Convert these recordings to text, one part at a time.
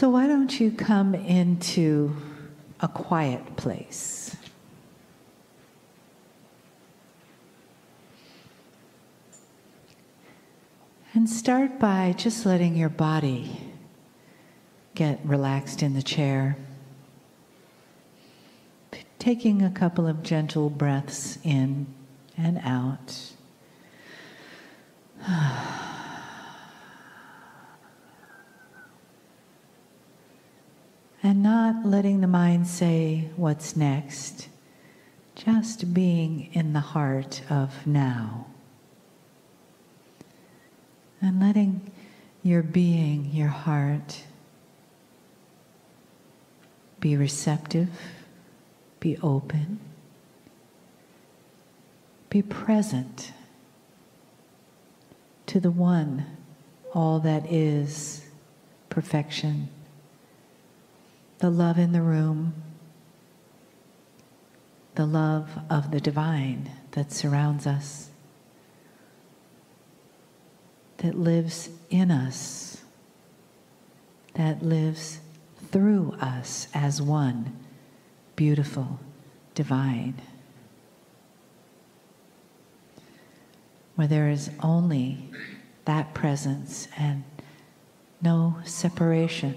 So why don't you come into a quiet place? And start by just letting your body get relaxed in the chair. Taking a couple of gentle breaths in and out. And not letting the mind say what's next, just being in the heart of now. And letting your being, your heart, be receptive, be open, be present to the one, all that is perfection, the love in the room, the love of the divine that surrounds us, that lives in us, that lives through us as one, beautiful, divine, where there is only that presence and no separation.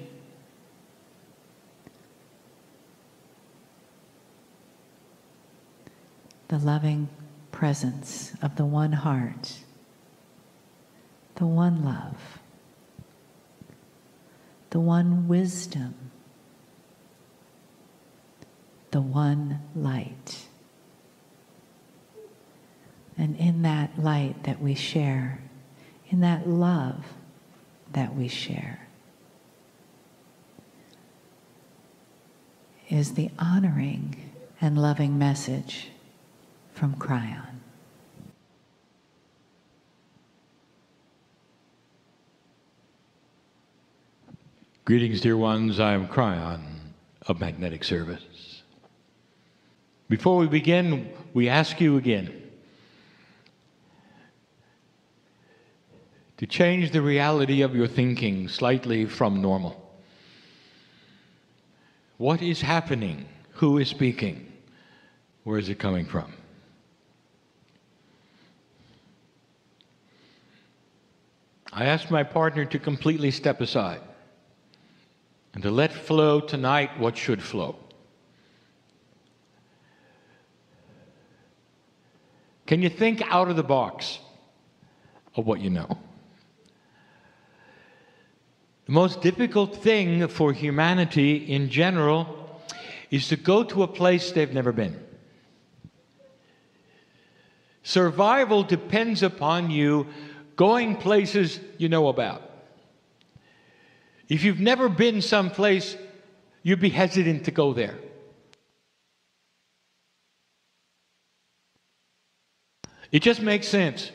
The loving presence of the one heart, the one love, the one wisdom, the one light. And in that light that we share, in that love that we share, is the honoring and loving message from Kryon. Greetings, dear ones. I am Kryon of Magnetic Service. Before we begin, we ask you again to change the reality of your thinking slightly from normal. What is happening? Who is speaking? Where is it coming from? I asked my partner to completely step aside and to let flow tonight what should flow. Can you think out of the box of what you know? The most difficult thing for humanity in general is to go to a place they've never been. Survival depends upon you going places you know about. If you've never been someplace, you'd be hesitant to go there. It just makes sense.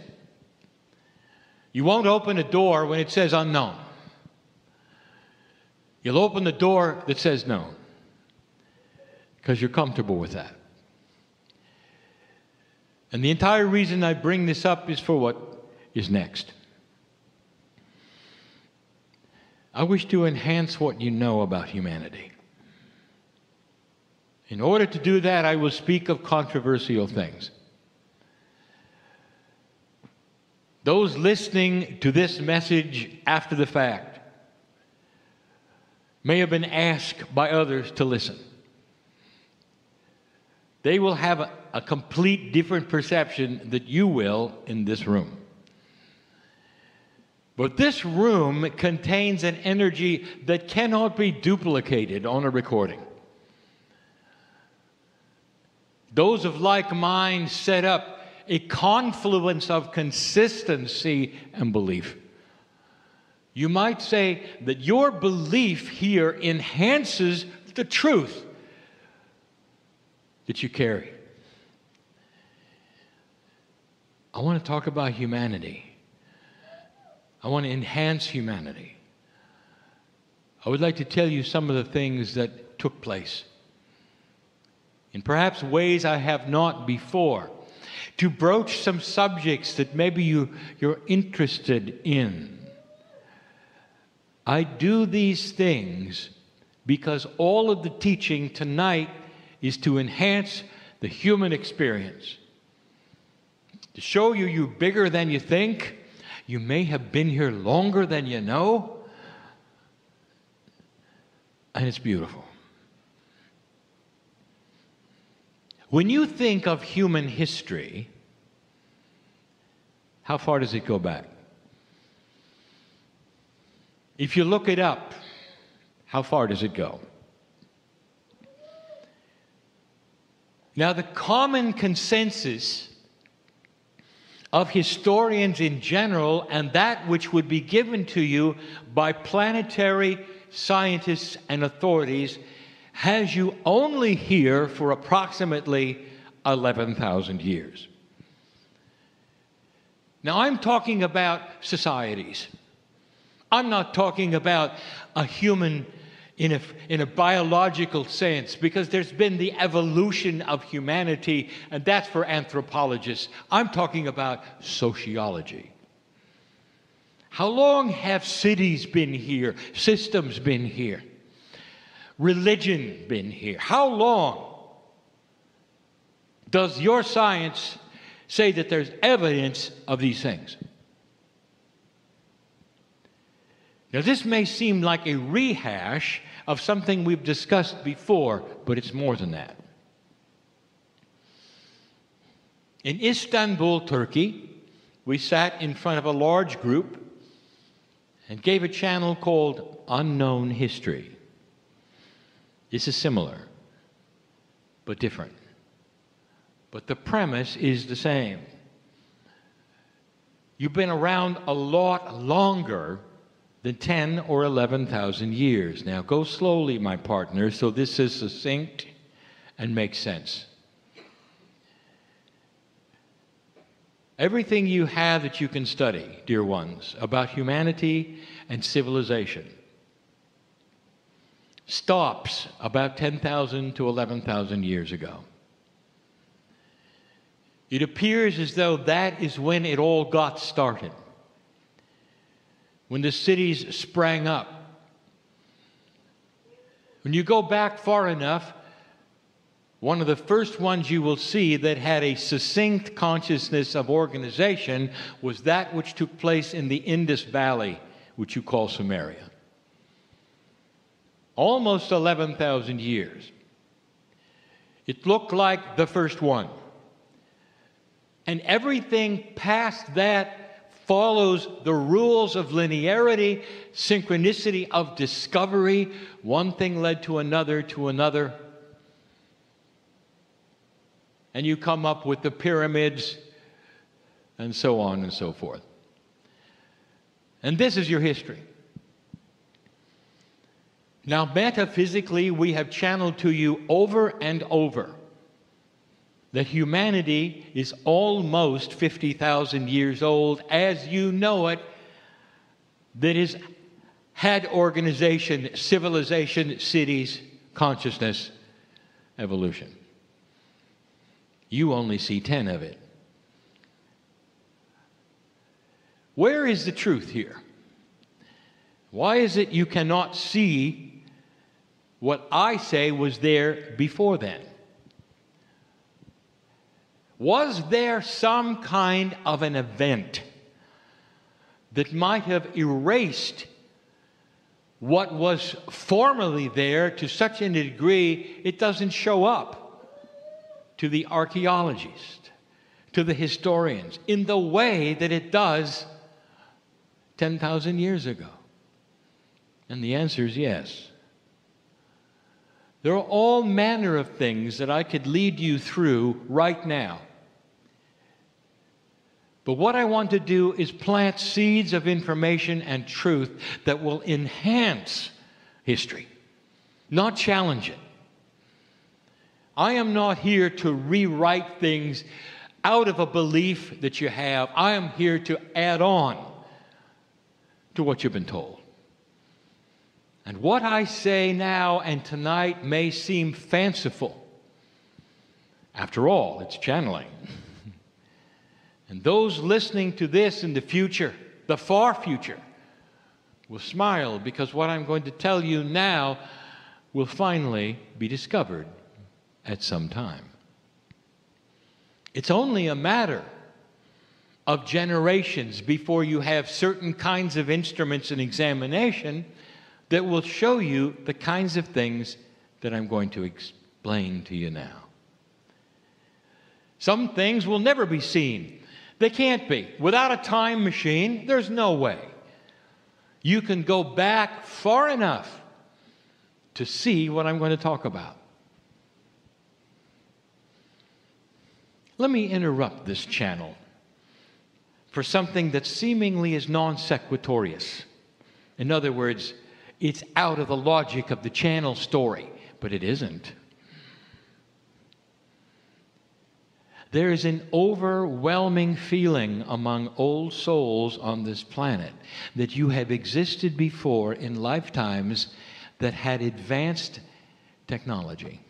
You won't open a door when it says unknown. You'll open the door that says known, because you're comfortable with that. And the entire reason I bring this up is for what is next. I wish to enhance what you know about humanity. In order to do that, I will speak of controversial things. Those listening to this message after the fact may have been asked by others to listen. They will have a complete different perception that you will in this room. But this room contains an energy that cannot be duplicated on a recording. Those of like mind set up a confluence of consistency and belief. You might say that your belief here enhances the truth that you carry. I want to talk about humanity. I want to enhance humanity. I would like to tell you some of the things that took place in perhaps ways I have not before, to broach some subjects that maybe you're interested in. I do these things because all of the teaching tonight is to enhance the human experience. To show you you're bigger than you think. You may have been here longer than you know. And it's beautiful. When you think of human history, how far does it go back? If you look it up, how far does it go? Now, the common consensus of historians in general, and that which would be given to you by planetary scientists and authorities, has you only here for approximately 11,000 years. Now, I'm talking about societies. I'm not talking about a human in a biological sense, because there's been the evolution of humanity, and that's for anthropologists. I'm talking about sociology. How long have cities been here, systems been here, religion been here? How long does your science say that there's evidence of these things? Now, this may seem like a rehash of something we've discussed before, but it's more than that. In Istanbul, Turkey, we sat in front of a large group and gave a channel called Unknown History. This is similar, but different. But the premise is the same. You've been around a lot longer than 10 or 11,000 years. Now, go slowly, my partner, so this is succinct and makes sense. Everything you have that you can study, dear ones, about humanity and civilization stops about 10,000 to 11,000 years ago. It appears as though that is when it all got started. When the cities sprang up. When you go back far enough, one of the first ones you will see that had a succinct consciousness of organization was that which took place in the Indus Valley, which you call Sumeria. Almost 11,000 years. It looked like the first one. And everything past that follows the rules of linearity, synchronicity of discovery. One thing led to another, and you come up with the pyramids and so on and so forth. And this is your history. Now, metaphysically, we have channeled to you over and over that humanity is almost 50,000 years old, as you know it, that has had organization, civilization, cities, consciousness, evolution. You only see 10 of it. Where is the truth here? Why is it you cannot see what I say was there before then? Was there some kind of an event that might have erased what was formerly there to such a degree it doesn't show up to the archaeologist, to the historians, in the way that it does 10,000 years ago? And the answer is yes. There are all manner of things that I could lead you through right now. But what I want to do is plant seeds of information and truth that will enhance history, not challenge it. I am not here to rewrite things out of a belief that you have. I am here to add on to what you've been told. And what I say now and tonight may seem fanciful. After all, it's channeling. And those listening to this in the future, the far future, will smile, because what I'm going to tell you now will finally be discovered at some time. It's only a matter of generations before you have certain kinds of instruments and examination that will show you the kinds of things that I'm going to explain to you now. Some things will never be seen. They can't be. Without a time machine, there's no way. You can go back far enough to see what I'm going to talk about. Let me interrupt this channel for something that seemingly is non sequitorious. In other words, it's out of the logic of the channel story, but it isn't. There is an overwhelming feeling among old souls on this planet that you have existed before in lifetimes that had advanced technology.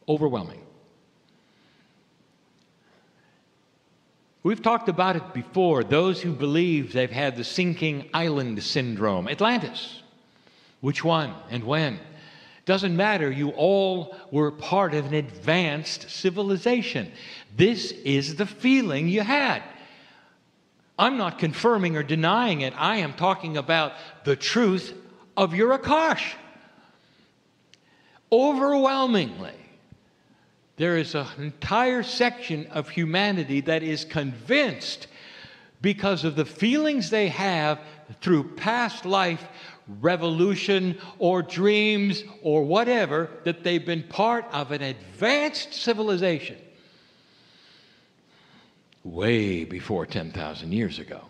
Overwhelming. We've talked about it before, those who believe they've had the sinking island syndrome. Atlantis. Which one and when? Doesn't matter, you all were part of an advanced civilization. This is the feeling you had. I'm not confirming or denying it. I am talking about the truth of your Akash. Overwhelmingly, there is an entire section of humanity that is convinced, because of the feelings they have through past life, revolution, or dreams, or whatever, that they've been part of an advanced civilization way before 10,000 years ago.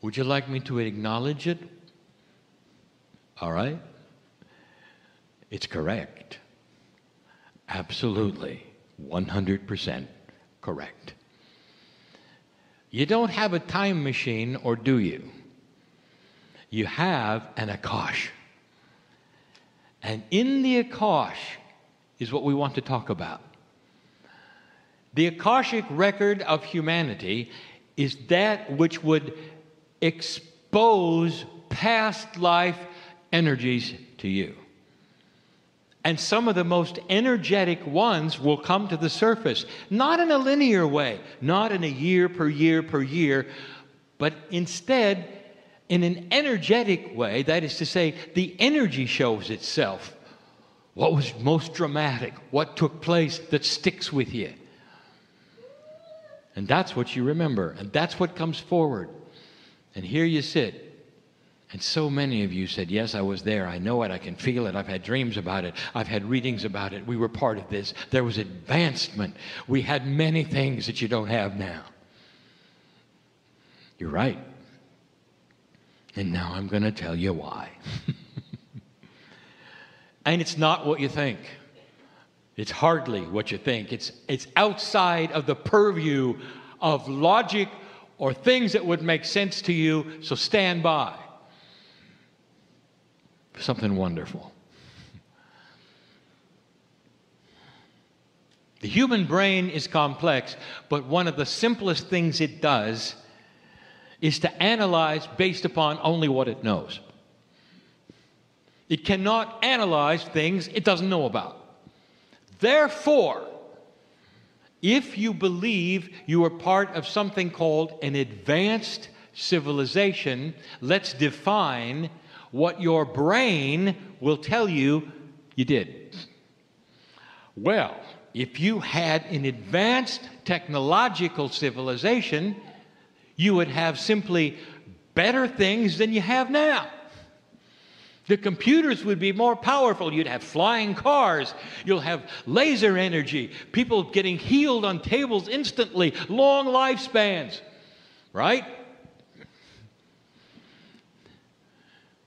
Would you like me to acknowledge it? All right. It's correct. Absolutely. 100% correct. You don't have a time machine, or do you? You have an Akash. And in the Akash is what we want to talk about. The Akashic record of humanity is that which would expose past life energies to you. And some of the most energetic ones will come to the surface, not in a linear way, not in a year per year per year, but instead in an energetic way. That is to say, the energy shows itself. What was most dramatic? What took place that sticks with you? And that's what you remember, and that's what comes forward. And here you sit. And so many of you said, yes, I was there. I know it. I can feel it. I've had dreams about it. I've had readings about it. We were part of this. There was advancement. We had many things that you don't have now. You're right. And now I'm going to tell you why. And it's not what you think. It's hardly what you think. It's outside of the purview of logic or things that would make sense to you, so stand by. Something wonderful. The human brain is complex, but one of the simplest things it does is to analyze based upon only what it knows. It cannot analyze things it doesn't know about. Therefore, if you believe you are part of something called an advanced civilization, let's define what your brain will tell you you did. Well, if you had an advanced technological civilization, you would have simply better things than you have now. The computers would be more powerful. You'd have flying cars. You'll have laser energy. People getting healed on tables instantly. Long lifespans. Right?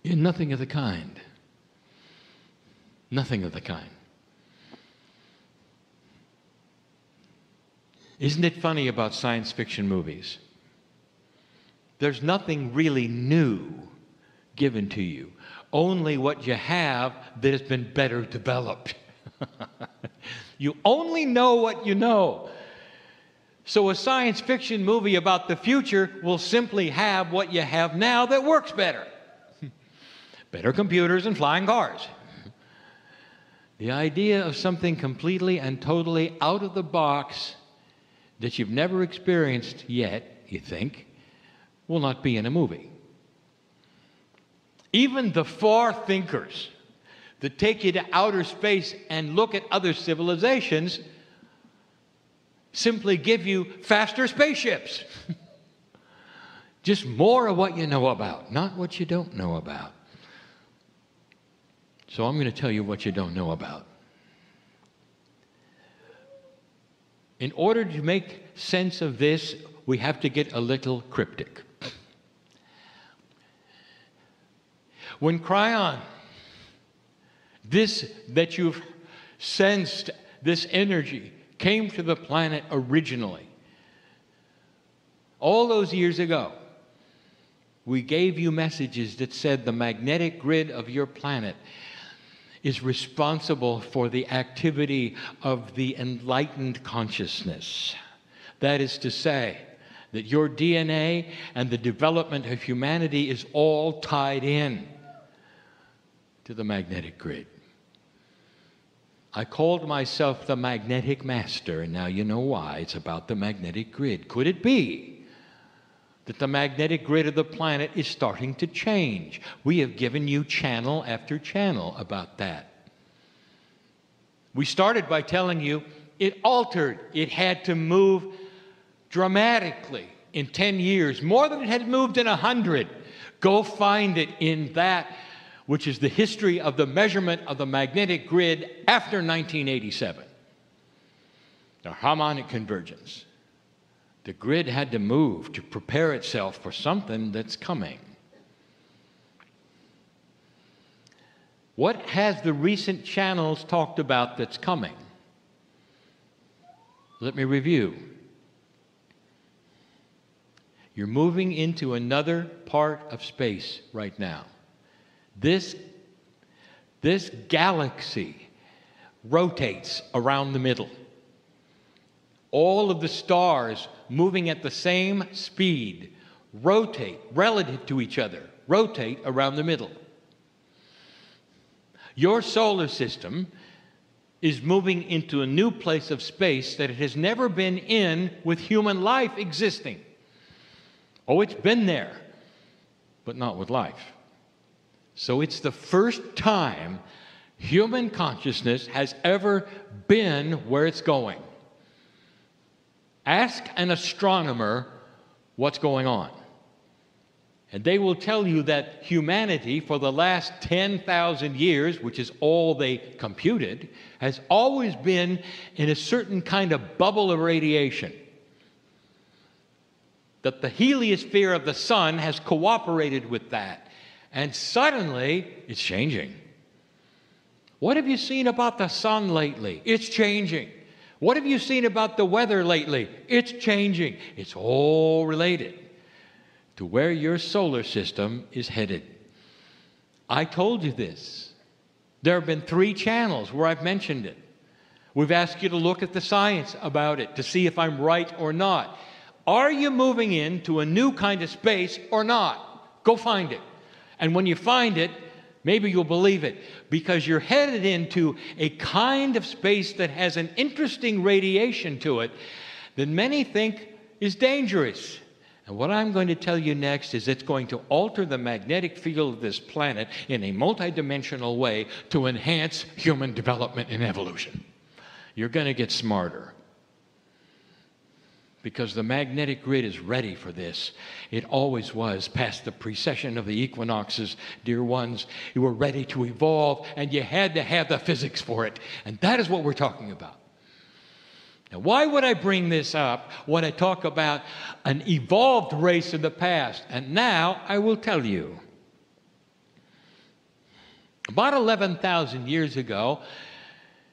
In nothing of the kind. Nothing of the kind. Isn't it funny about science fiction movies? There's nothing really new given to you. Only what you have that has been better developed. You only know what you know. So a science fiction movie about the future will simply have what you have now that works better. Better computers and flying cars. The idea of something completely and totally out of the box that you've never experienced yet, you think, will not be in a movie. Even the far thinkers that take you to outer space and look at other civilizations simply give you faster spaceships. Just more of what you know about, not what you don't know about. So I'm going to tell you what you don't know about. In order to make sense of this, we have to get a little cryptic. When Kryon, this that you've sensed, this energy, came to the planet originally, all those years ago, we gave you messages that said the magnetic grid of your planet is responsible for the activity of the enlightened consciousness. That is to say, that your DNA and the development of humanity is all tied in to the magnetic grid. I called myself the magnetic master, and now you know why. It's about the magnetic grid. Could it be that the magnetic grid of the planet is starting to change? We have given you channel after channel about that. We started by telling you it altered. It had to move dramatically in 10 years, more than it had moved in 100. Go find it in that which is the history of the measurement of the magnetic grid after 1987. The harmonic convergence. The grid had to move to prepare itself for something that's coming. What has the recent channels talked about that's coming? Let me review. You're moving into another part of space right now. This galaxy rotates around the middle. All of the stars moving at the same speed rotate relative to each other, rotate around the middle. Your solar system is moving into a new place of space that it has never been in with human life existing. Oh, it's been there, but not with life. So it's the first time human consciousness has ever been where it's going. Ask an astronomer what's going on, and they will tell you that humanity for the last 10,000 years, which is all they computed, has always been in a certain kind of bubble of radiation. That the heliosphere of the sun has cooperated with that. And suddenly, it's changing. What have you seen about the sun lately? It's changing. What have you seen about the weather lately? It's changing. It's all related to where your solar system is headed. I told you this. There have been 3 channels where I've mentioned it. We've asked you to look at the science about it to see if I'm right or not. Are you moving into a new kind of space or not? Go find it. And when you find it, maybe you'll believe it, because you're headed into a kind of space that has an interesting radiation to it that many think is dangerous. And what I'm going to tell you next is it's going to alter the magnetic field of this planet in a multidimensional way to enhance human development and evolution. You're going to get smarter, because the magnetic grid is ready for this. It always was. Past the precession of the equinoxes, dear ones, you were ready to evolve, and you had to have the physics for it. And that is what we're talking about. Now, why would I bring this up when I talk about an evolved race of the past? And now I will tell you. About 11,000 years ago,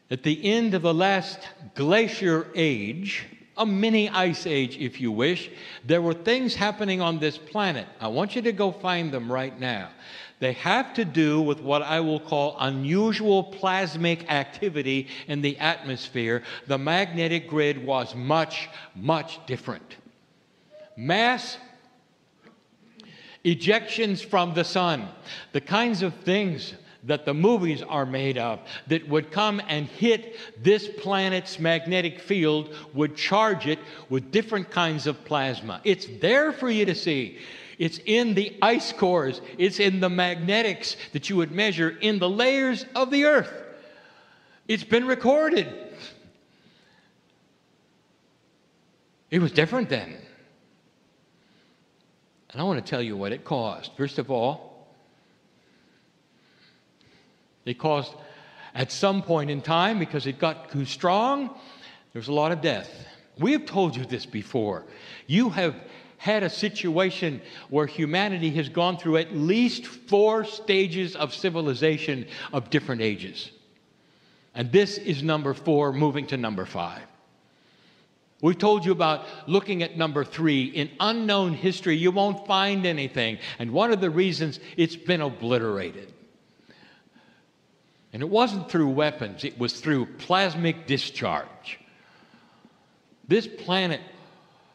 at the end of the last glacier age, a mini ice age, if you wish. There were things happening on this planet. I want you to go find them right now. They have to do with what I will call unusual plasmic activity in the atmosphere. The magnetic grid was much, much different. Mass ejections from the sun, the kinds of things that the movies are made of, that would come and hit this planet's magnetic field, would charge it with different kinds of plasma. It's there for you to see. It's in the ice cores. It's in the magnetics that you would measure in the layers of the earth. It's been recorded. It was different then. And I want to tell you what it caused. First of all, it caused, at some point in time, because it got too strong, there was a lot of death. We have told you this before. You have had a situation where humanity has gone through at least 4 stages of civilization of different ages. And this is number 4, moving to number 5. We've told you about looking at number 3. In unknown history, you won't find anything. And one of the reasons, it's been obliterated. And it wasn't through weapons, it was through plasmic discharge. This planet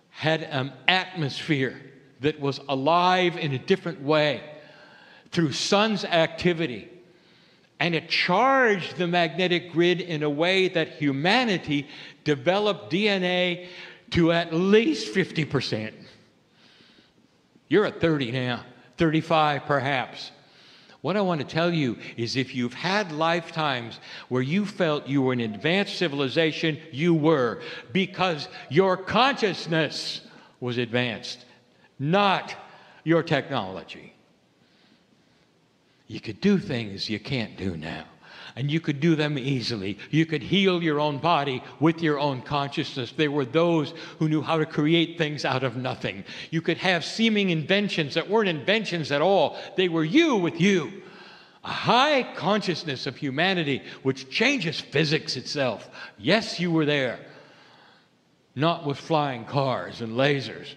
had an atmosphere that was alive in a different way through sun's activity. And it charged the magnetic grid in a way that humanity developed DNA to at least 50%. You're at 30 now, 35 perhaps. What I want to tell you is if you've had lifetimes where you felt you were an advanced civilization, you were, because your consciousness was advanced, not your technology. You could do things you can't do now, and you could do them easily. You could heal your own body with your own consciousness. There were those who knew how to create things out of nothing. You could have seeming inventions that weren't inventions at all. They were you with you. A high consciousness of humanity which changes physics itself. Yes, you were there. Not with flying cars and lasers,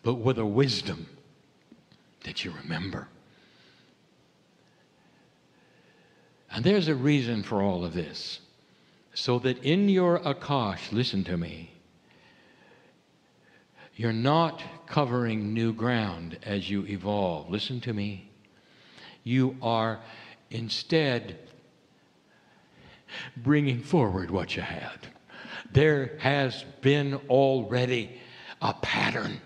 but with a wisdom that you remember. And there's a reason for all of this. So that in your Akash, listen to me, you're not covering new ground as you evolve. Listen to me. You are instead bringing forward what you had. There has been already a pattern.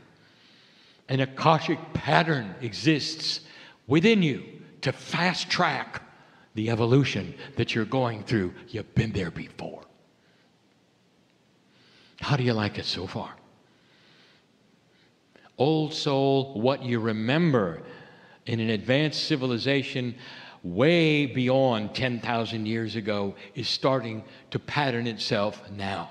An Akashic pattern exists within you to fast track the evolution that you're going through. You've been there before. How do you like it so far? Old soul, what you remember in an advanced civilization way beyond 10,000 years ago is starting to pattern itself now.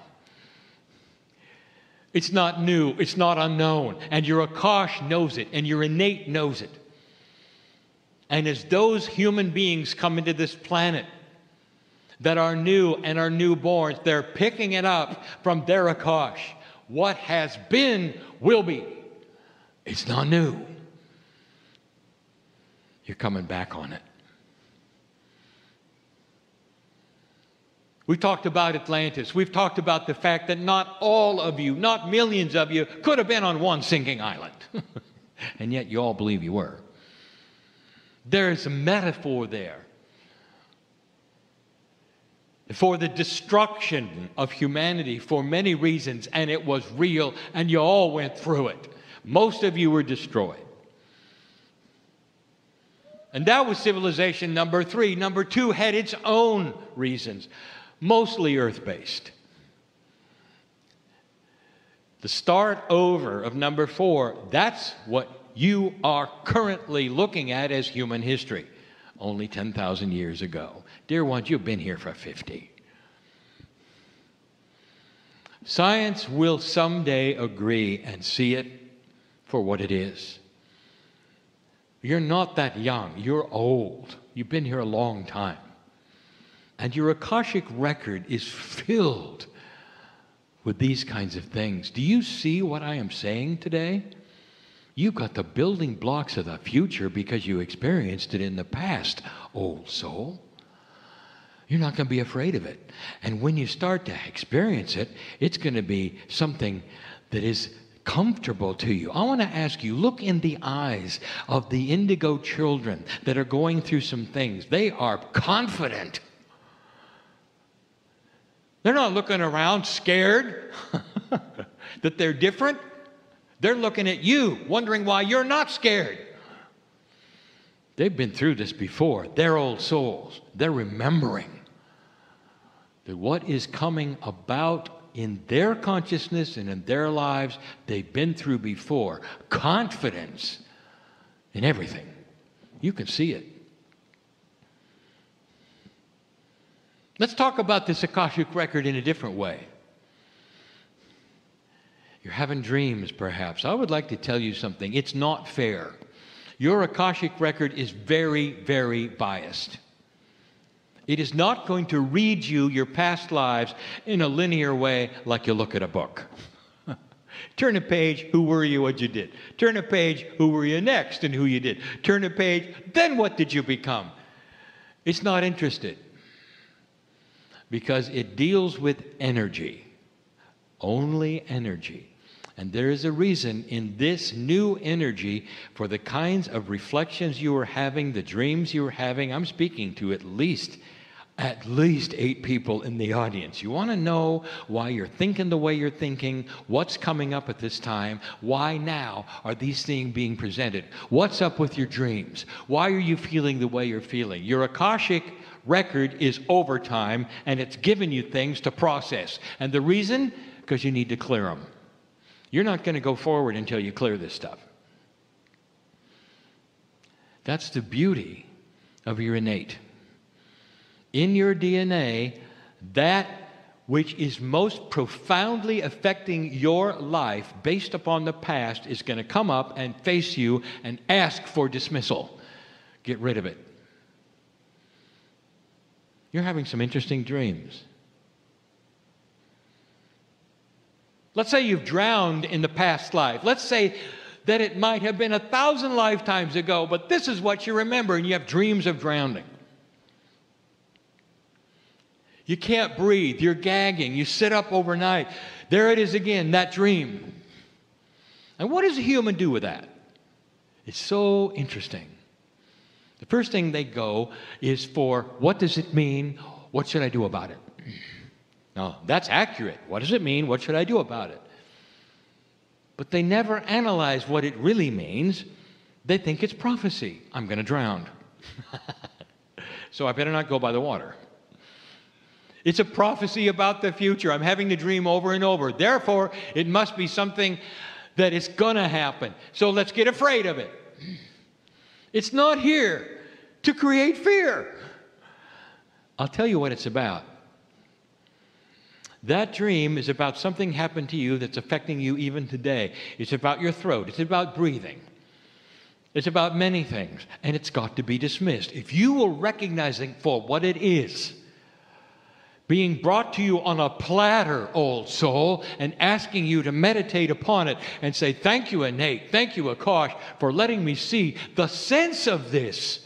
It's not new, it's not unknown, and your Akash knows it, and your innate knows it. And as those human beings come into this planet that are new and are newborns, they're picking it up from their Akash. What has been will be. It's not new. You're coming back on it. We talked about Atlantis. We've talked about the fact that not all of you, not millions of you, could have been on one sinking island. And yet you all believe you were. There's a metaphor there for the destruction of humanity for many reasons, and it was real, and you all went through it. Most of you were destroyed. And that was civilization number 3. Number 2 had its own reasons, mostly earth-based. The start over of number 4, that's what you are currently looking at as human history, only 10,000 years ago. Dear ones, you've been here for 50. Science will someday agree and see it for what it is. You're not that young. You're old. You've been here a long time. And your Akashic record is filled with these kinds of things. Do you see what I am saying today? You've got the building blocks of the future because you experienced it in the past, old soul. You're not going to be afraid of it. And when you start to experience it, it's going to be something that is comfortable to you. I want to ask you, look in the eyes of the indigo children that are going through some things. They are confident. They're not looking around scared that they're different. They're looking at you, wondering why you're not scared. They've been through this before. They're old souls. They're remembering that what is coming about in their consciousness and in their lives, they've been through before. Confidence in everything. You can see it. Let's talk about this Akashic record in a different way. You're having dreams, perhaps. I would like to tell you something. It's not fair. Your Akashic record is very, very biased. It is not going to read you your past lives in a linear way like you look at a book. Turn a page, who were you, what you did. Turn a page, who were you next and who you did. Turn a page, then what did you become? It's not interested. Because it deals with energy. Only energy. And there is a reason in this new energy for the kinds of reflections you are having, the dreams you are having. I'm speaking to at least 8 people in the audience. You want to know why you're thinking the way you're thinking, what's coming up at this time, why now are these things being presented, what's up with your dreams, why are you feeling the way you're feeling. Your Akashic record is overtime, and it's given you things to process. And the reason? Because you need to clear them. You're not going to go forward until you clear this stuff. That's the beauty of your innate. In your DNA, that which is most profoundly affecting your life based upon the past is going to come up and face you and ask for dismissal. Get rid of it. You're having some interesting dreams. Let's say you've drowned in the past life. Let's say that it might have been 1,000 lifetimes ago, but this is what you remember, and you have dreams of drowning. You can't breathe. You're gagging. You sit up overnight. There it is again, that dream. And what does a human do with that? It's so interesting. The first thing they go is for, what does it mean? What should I do about it? Now, that's accurate. What does it mean? What should I do about it? But they never analyze what it really means. They think it's prophecy. I'm going to drown. So I better not go by the water. It's a prophecy about the future. I'm having the dream over and over. Therefore, it must be something that is going to happen. So let's get afraid of it. It's not here to create fear. I'll tell you what it's about. That dream is about something happened to you that's affecting you even today. It's about your throat. It's about breathing. It's about many things. And it's got to be dismissed. If you will recognize it for what it is, being brought to you on a platter, old soul, and asking you to meditate upon it and say, thank you, Innate, thank you, Akash, for letting me see the sense of this.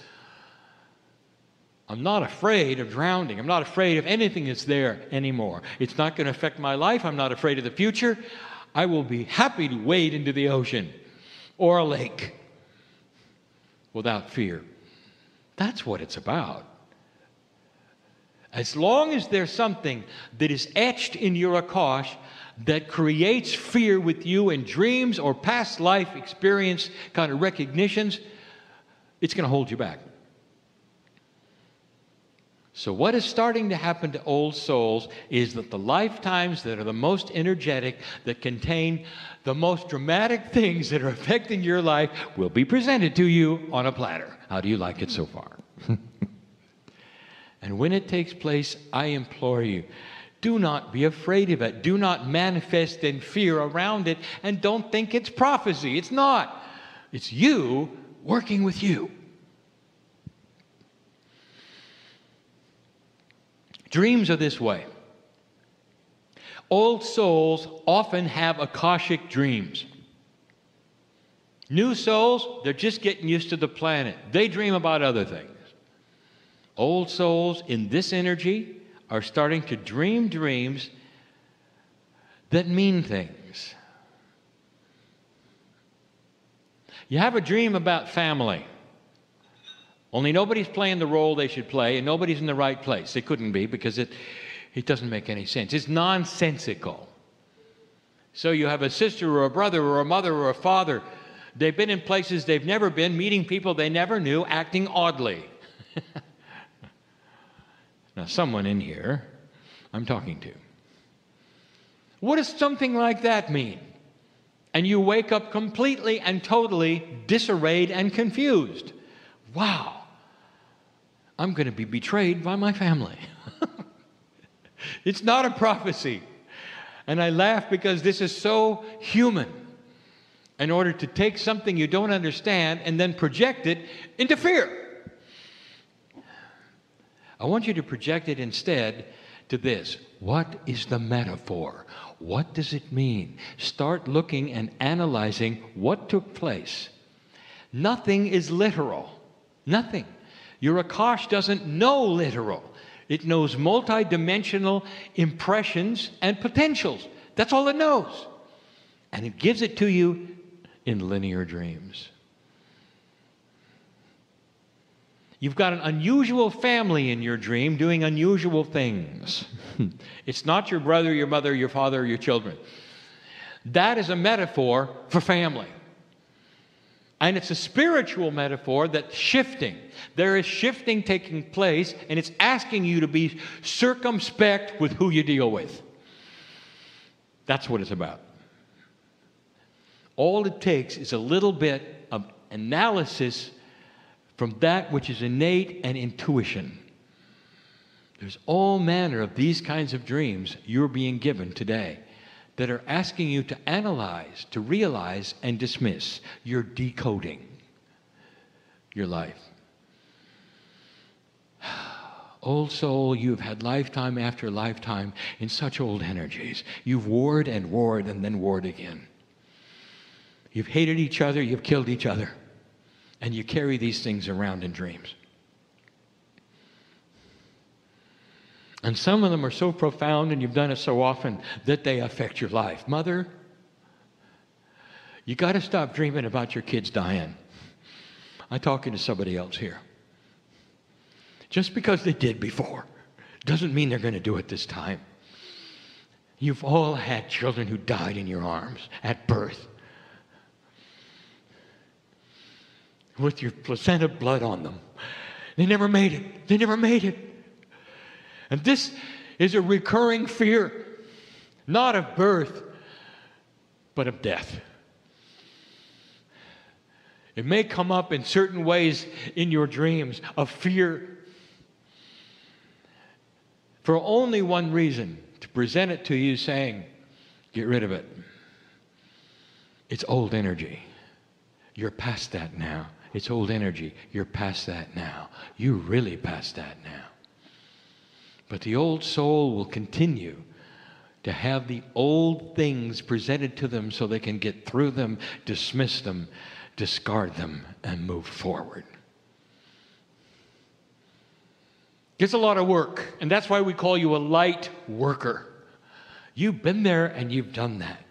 I'm not afraid of drowning. I'm not afraid of anything that's there anymore. It's not going to affect my life. I'm not afraid of the future. I will be happy to wade into the ocean or a lake without fear. That's what it's about. As long as there's something that is etched in your Akash that creates fear with you in dreams or past life experience kind of recognitions, it's going to hold you back. So what is starting to happen to old souls is that the lifetimes that are the most energetic, that contain the most dramatic things that are affecting your life, will be presented to you on a platter. How do you like it so far? And when it takes place, I implore you, do not be afraid of it. Do not manifest in fear around it, and don't think it's prophecy. It's not. It's you working with you. Dreams are this way. Old souls often have Akashic dreams. New souls, they're just getting used to the planet. They dream about other things. Old souls in this energy are starting to dream dreams that mean things. You have a dream about family. Only nobody's playing the role they should play, and nobody's in the right place. They couldn't be, because it doesn't make any sense. It's nonsensical. So you have a sister or a brother or a mother or a father. They've been in places they've never been, meeting people they never knew, acting oddly. Now, someone in here I'm talking to. What does something like that mean? And you wake up completely and totally disarrayed and confused. Wow. I'm going to be betrayed by my family. It's not a prophecy. And I laugh because this is so human. In order to take something you don't understand and then project it into fear. I want you to project it instead to this. What is the metaphor? What does it mean? Start looking and analyzing what took place. Nothing is literal. Nothing. Your Akash doesn't know literal. It knows multidimensional impressions and potentials. That's all it knows. And it gives it to you in linear dreams. You've got an unusual family in your dream doing unusual things. It's not your brother, your mother, your father, or your children. That is a metaphor for family. And it's a spiritual metaphor that's shifting. There is shifting taking place, and it's asking you to be circumspect with who you deal with. That's what it's about. All it takes is a little bit of analysis from that which is innate and intuition. There's all manner of these kinds of dreams you're being given today that are asking you to analyze, to realize, and dismiss. You're decoding your life. Old soul, you've had lifetime after lifetime in such old energies. You've warred and warred and then warred again. You've hated each other, you've killed each other. And you carry these things around in dreams. And some of them are so profound, and you've done it so often, that they affect your life. Mother, you got to stop dreaming about your kids dying. I'm talking to somebody else here. Just because they did before doesn't mean they're going to do it this time. You've all had children who died in your arms at birth, with your placenta blood on them. They never made it. They never made it. And this is a recurring fear, not of birth, but of death. It may come up in certain ways in your dreams of fear for only one reason, to present it to you saying, get rid of it. It's old energy. You're past that now. It's old energy. You're past that now. You're really past that now. But the old soul will continue to have the old things presented to them so they can get through them, dismiss them, discard them, and move forward. It's a lot of work, and that's why we call you a light worker. You've been there and you've done that.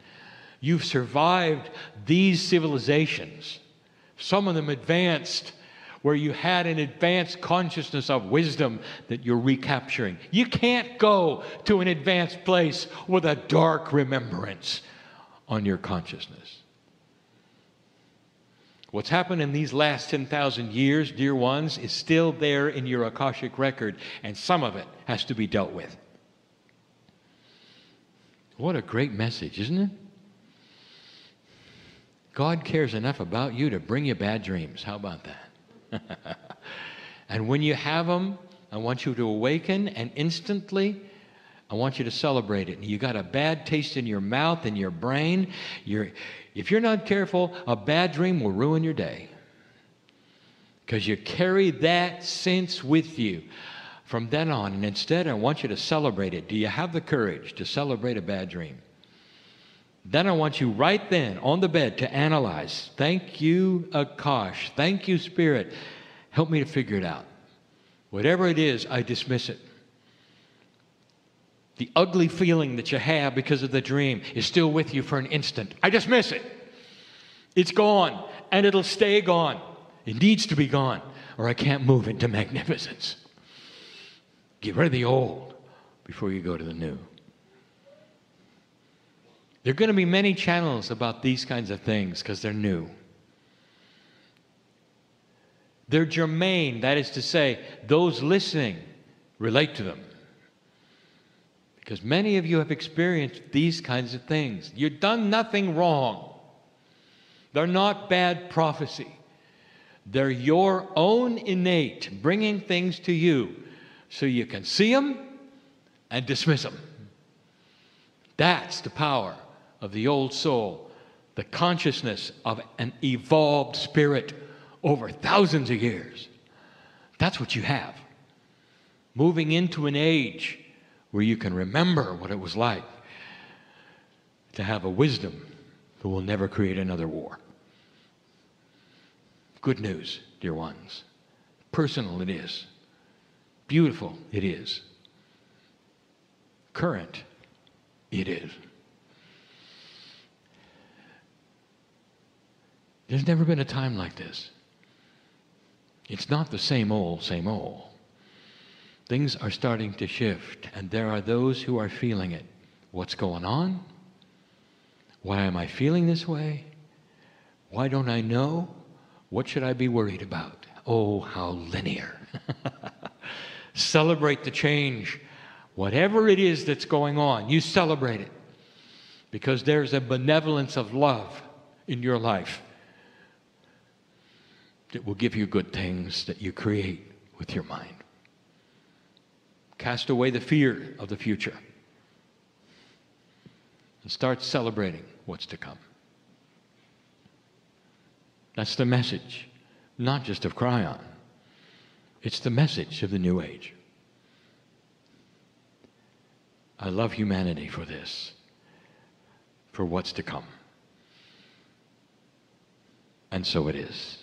You've survived these civilizations. Some of them advanced, where you had an advanced consciousness of wisdom that you're recapturing. You can't go to an advanced place with a dark remembrance on your consciousness. What's happened in these last 10,000 years, dear ones, is still there in your Akashic record, and some of it has to be dealt with. What a great message, isn't it? God cares enough about you to bring you bad dreams. How about that? And when you have them, I want you to awaken, and instantly, I want you to celebrate it. You got a bad taste in your mouth and your brain. If you're not careful, a bad dream will ruin your day. Because you carry that sense with you. from then on, and instead I want you to celebrate it. Do you have the courage to celebrate a bad dream? Then I want you right then on the bed to analyze. Thank you, Akash. Thank you, Spirit. Help me to figure it out. Whatever it is, I dismiss it. The ugly feeling that you have because of the dream is still with you for an instant. I dismiss it. It's gone, and it'll stay gone. It needs to be gone, or I can't move into magnificence. Get rid of the old before you go to the new. There are going to be many channels about these kinds of things because they're new. They're germane, that is to say, those listening relate to them. Because many of you have experienced these kinds of things. You've done nothing wrong. They're not bad prophecy. They're your own innate, bringing things to you so you can see them and dismiss them. That's the power of the old soul, the consciousness of an evolved spirit over thousands of years. That's what you have. Moving into an age where you can remember what it was like to have a wisdom that will never create another war. Good news, dear ones. Personal it is. Beautiful it is. Current it is. There's never been a time like this. It's not the same old, same old. Things are starting to shift, and there are those who are feeling it. What's going on? Why am I feeling this way? Why don't I know? What should I be worried about? Oh, how linear. Celebrate the change. Whatever it is that's going on, you celebrate it. Because there's a benevolence of love in your life that will give you good things that you create with your mind. Cast away the fear of the future and start celebrating what's to come. That's the message, not just of Kryon. It's the message of the New Age. I love humanity for this, for what's to come. And so it is.